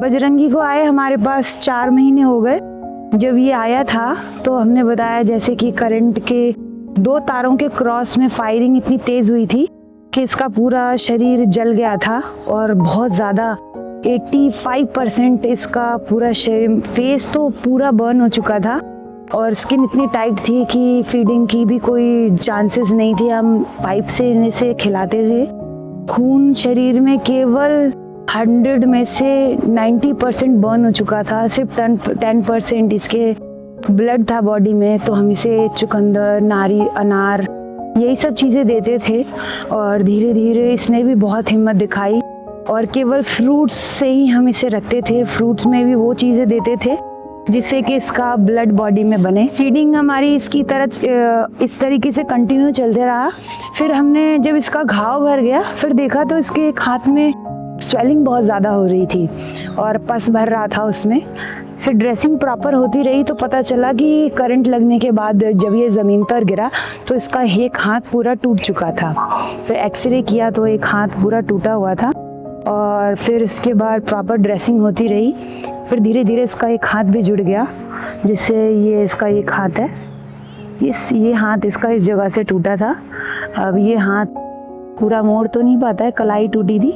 बजरंगी को आए हमारे पास 4 महीने हो गए। जब ये आया था तो हमने बताया जैसे कि करंट के 2 तारों के क्रॉस में फायरिंग इतनी तेज़ हुई थी कि इसका पूरा शरीर जल गया था और बहुत ज़्यादा 85% इसका पूरा शरीर, फेस तो पूरा बर्न हो चुका था और स्किन इतनी टाइट थी कि फीडिंग की भी कोई चांसेस नहीं थी। हम पाइप से इसे खिलाते थे। खून शरीर में केवल 100 में से 90% बर्न हो चुका था, सिर्फ 10% इसके ब्लड था बॉडी में। तो हम इसे चुकंदर, नारी, अनार यही सब चीज़ें देते थे और धीरे धीरे इसने भी बहुत हिम्मत दिखाई और केवल फ्रूट्स से ही हम इसे रखते थे। फ्रूट्स में भी वो चीज़ें देते थे जिससे कि इसका ब्लड बॉडी में बने। फीडिंग हमारी इसकी तरह इस तरीके से कंटिन्यू चलते रहा। फिर हमने जब इसका घाव भर गया फिर देखा तो इसके एक हाथ में स्वेलिंग बहुत ज़्यादा हो रही थी और पस भर रहा था उसमें। फिर ड्रेसिंग प्रॉपर होती रही तो पता चला कि करंट लगने के बाद जब ये ज़मीन पर गिरा तो इसका एक हाथ पूरा टूट चुका था। फिर एक्सरे किया तो एक हाथ पूरा टूटा हुआ था और फिर उसके बाद प्रॉपर ड्रेसिंग होती रही। फिर धीरे धीरे इसका एक हाथ भी जुड़ गया, जिससे ये इसका एक हाथ है, ये हाथ इसका इस जगह से टूटा था। अब ये हाथ पूरा मोड़ तो नहीं पाता है, कलाई टूटी थी,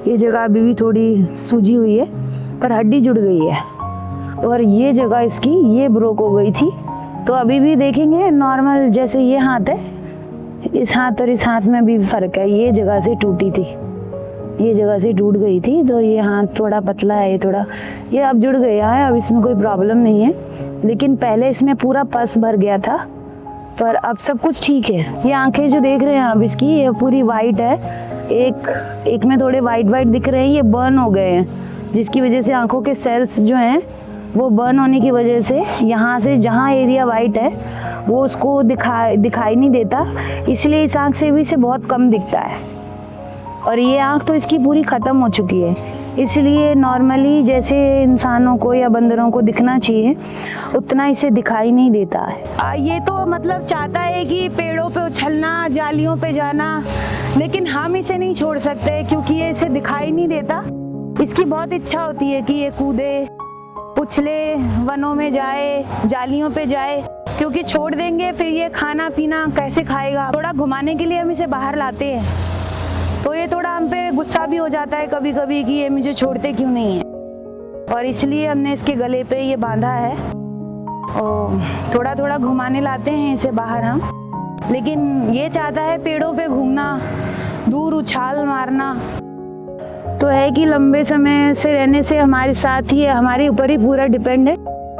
ये जगह अभी भी थोड़ी सूजी हुई है पर हड्डी जुड़ गई है और ये जगह इसकी ये ब्रोक हो गई थी। तो अभी भी देखेंगे नॉर्मल जैसे ये हाथ है, इस हाथ और इस हाथ में भी फ़र्क है। ये जगह से टूटी थी, ये जगह से टूट गई थी तो ये हाथ थोड़ा पतला है, ये अब जुड़ गया है। अब इसमें कोई प्रॉब्लम नहीं है, लेकिन पहले इसमें पूरा पस भर गया था पर अब सब कुछ ठीक है। ये आंखें जो देख रहे हैं अब इसकी, ये पूरी वाइट है, एक में थोड़े वाइट दिख रहे हैं, ये बर्न हो गए हैं जिसकी वजह से आंखों के सेल्स जो हैं वो बर्न होने की वजह से यहाँ से जहाँ एरिया वाइट है वो उसको दिखाई नहीं देता, इसलिए इस आँख से भी इसे बहुत कम दिखता है। और ये आँख तो इसकी पूरी ख़त्म हो चुकी है, इसलिए नॉर्मली जैसे इंसानों को या बंदरों को दिखना चाहिए उतना इसे दिखाई नहीं देता है। ये तो मतलब चाहता है कि पेड़ों पे उछलना, जालियों पे जाना, लेकिन हम इसे नहीं छोड़ सकते क्योंकि ये इसे दिखाई नहीं देता। इसकी बहुत इच्छा होती है कि ये कूदे, उछले, वनों में जाए, जालियों पे जाए, क्योंकि छोड़ देंगे फिर ये खाना पीना कैसे खाएगा। थोड़ा घुमाने के लिए हम इसे बाहर लाते हैं तो ये थोड़ा हम पे गुस्सा भी हो जाता है कभी कभी कि ये मुझे छोड़ते क्यों नहीं है, और इसलिए हमने इसके गले पे ये बांधा है और थोड़ा थोड़ा घुमाने लाते हैं इसे बाहर हम। लेकिन ये चाहता है पेड़ों पे घूमना, दूर उछाल मारना। तो है कि लंबे समय से रहने से हमारे साथ ही है, हमारे ऊपर ही पूरा डिपेंड है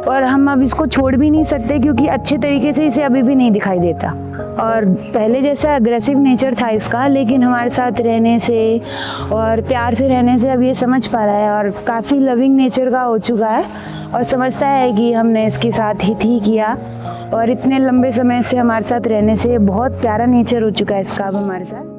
और हम अब इसको छोड़ भी नहीं सकते क्योंकि अच्छे तरीके से इसे अभी भी नहीं दिखाई देता। और पहले जैसा अग्रेसिव नेचर था इसका, लेकिन हमारे साथ रहने से और प्यार से रहने से अब ये समझ पा रहा है और काफ़ी लविंग नेचर का हो चुका है और समझता है कि हमने इसके साथ हित ही किया और इतने लंबे समय से हमारे साथ रहने से बहुत प्यारा नेचर हो चुका है इसका अब हमारे साथ।